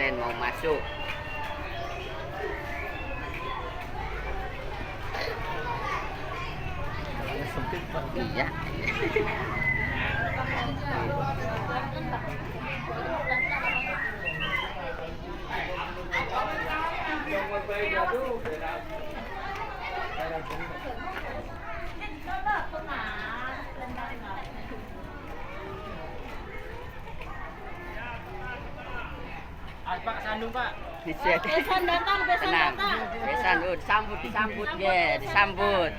pesantren mau masuk. Sempit Pak. Iya. Pak Sandung Pak. Besan datang, besan datang. Besan, disambut ya, disambut.